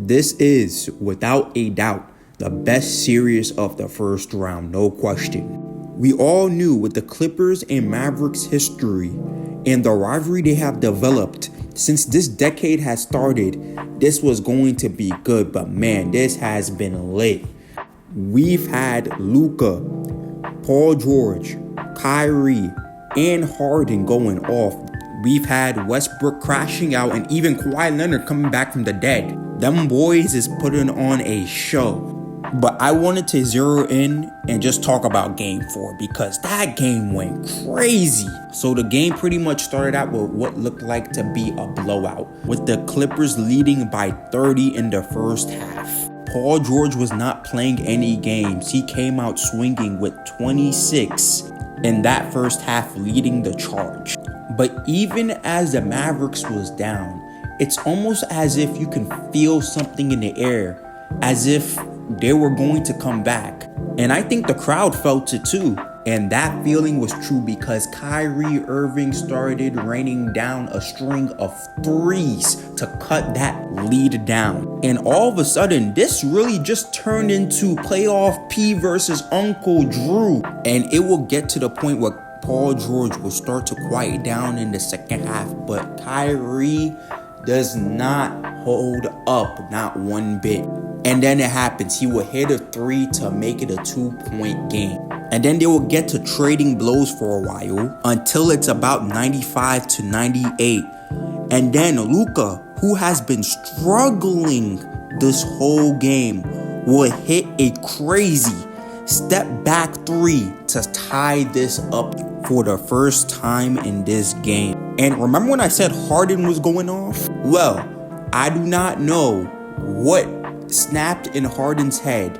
This is, without a doubt, the best series of the first round, no question. We all knew with the Clippers and Mavericks history and the rivalry they have developed since this decade has started, this was going to be good, but man, this has been lit. We've had Luka, Paul George, Kyrie, and Harden going off. We've had Westbrook crashing out and even Kawhi Leonard coming back from the dead. Them boys is putting on a show. But I wanted to zero in and just talk about Game 4 because that game went crazy. So the game pretty much started out with what looked like to be a blowout, with the Clippers leading by 30 in the first half. Paul George was not playing any games. He came out swinging with 26 in that first half, leading the charge. But even as the Mavericks was down, it's almost as if you can feel something in the air, as if they were going to come back. And I think the crowd felt it too. And that feeling was true because Kyrie Irving started raining down a string of threes to cut that lead down. And all of a sudden, this really just turned into playoff P versus Uncle Drew. And it will get to the point where Paul George will start to quiet down in the second half. But Kyrie does not hold up, not one bit. And then it happens. He will hit a three to make it a 2-point game. And then they will get to trading blows for a while until it's about 95 to 98. And then Luka, who has been struggling this whole game, will hit a crazy step back three to tie this up for the first time in this game. And remember when I said Harden was going off? Well, I do not know what snapped in Harden's head,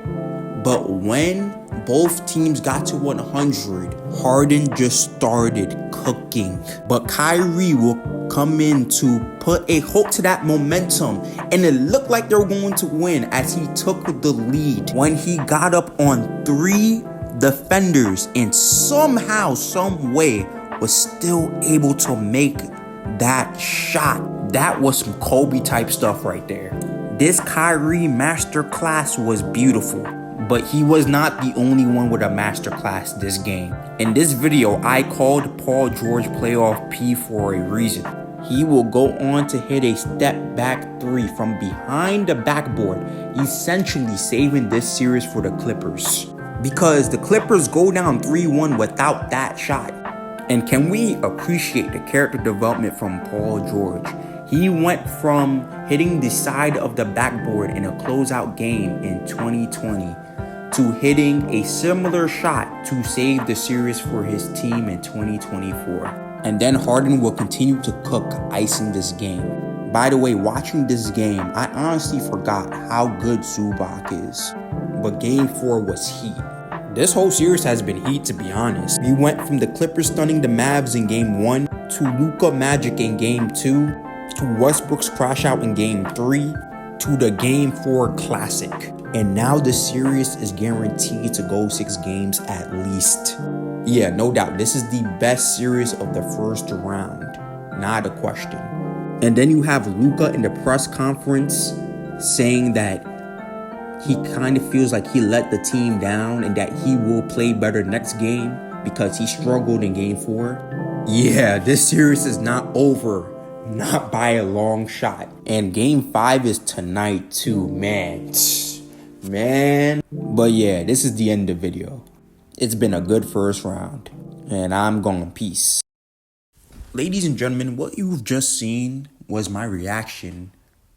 but when both teams got to 100, Harden just started cooking. But Kyrie will come in to put a hope to that momentum, and it looked like they were going to win as he took the lead when he got up on 3 defenders and somehow, some way was still able to make that shot. That was some Kobe type stuff right there. This Kyrie masterclass was beautiful, but he was not the only one with a masterclass this game. In this video, I called Paul George playoff P for a reason. He will go on to hit a step back three from behind the backboard, essentially saving this series for the Clippers. Because the Clippers go down 3-1 without that shot. And can we appreciate the character development from Paul George? He went from hitting the side of the backboard in a closeout game in 2020 to hitting a similar shot to save the series for his team in 2024. And then Harden will continue to cook, icing this game. By the way, watching this game, I honestly forgot how good Zubac is. But Game 4 was heat. This whole series has been heat, to be honest. We went from the Clippers stunning the Mavs in Game 1 to Luka Magic in Game 2 to Westbrook's crash out in Game 3 to the Game 4 classic. And now the series is guaranteed to go 6 games at least. Yeah, no doubt, this is the best series of the first round. Not a question. And then you have Luka in the press conference saying that he kind of feels like he let the team down and that he will play better next game because he struggled in Game 4. Yeah, this series is not over. Not by a long shot. And Game 5 is tonight too, man. But yeah, this is the end of the video. It's been a good first round. And I'm going peace. Ladies and gentlemen, what you've just seen was my reaction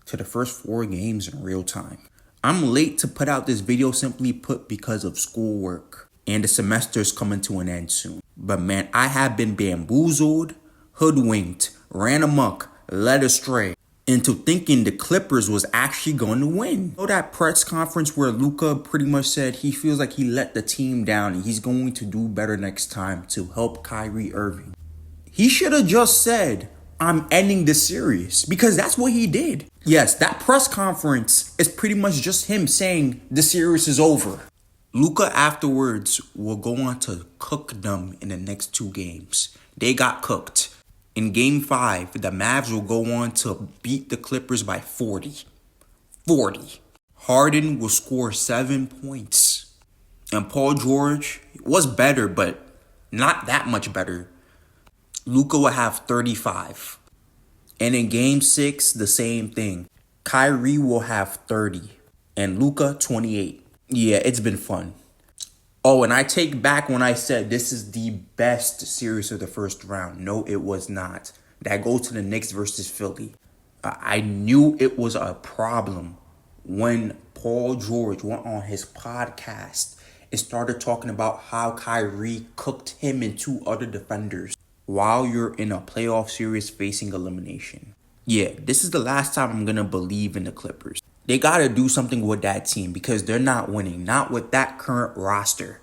to the first 4 games in real time. I'm late to put out this video, simply put, because of schoolwork. And the semester's coming to an end soon. But man, I have been bamboozled, hoodwinked, ran amok, led astray into thinking the Clippers was actually going to win. You know that press conference where Luka pretty much said he feels like he let the team down and he's going to do better next time to help Kyrie Irving? He should have just said, I'm ending this series, because that's what he did. Yes, that press conference is pretty much just him saying the series is over. Luka afterwards will go on to cook them in the next 2 games. They got cooked. In Game 5, the Mavs will go on to beat the Clippers by 40. 40. Harden will score 7 points. And Paul George was better, but not that much better. Luka will have 35. And in game 6, the same thing. Kyrie will have 30. And Luka, 28. Yeah, it's been fun. Oh, and I take back when I said this is the best series of the first round. No, it was not. That goes to the Knicks versus Philly. I knew it was a problem when Paul George went on his podcast and started talking about how Kyrie cooked him and 2 other defenders while you're in a playoff series facing elimination. Yeah, this is the last time I'm going to believe in the Clippers. They got to do something with that team because they're not winning. Not with that current roster.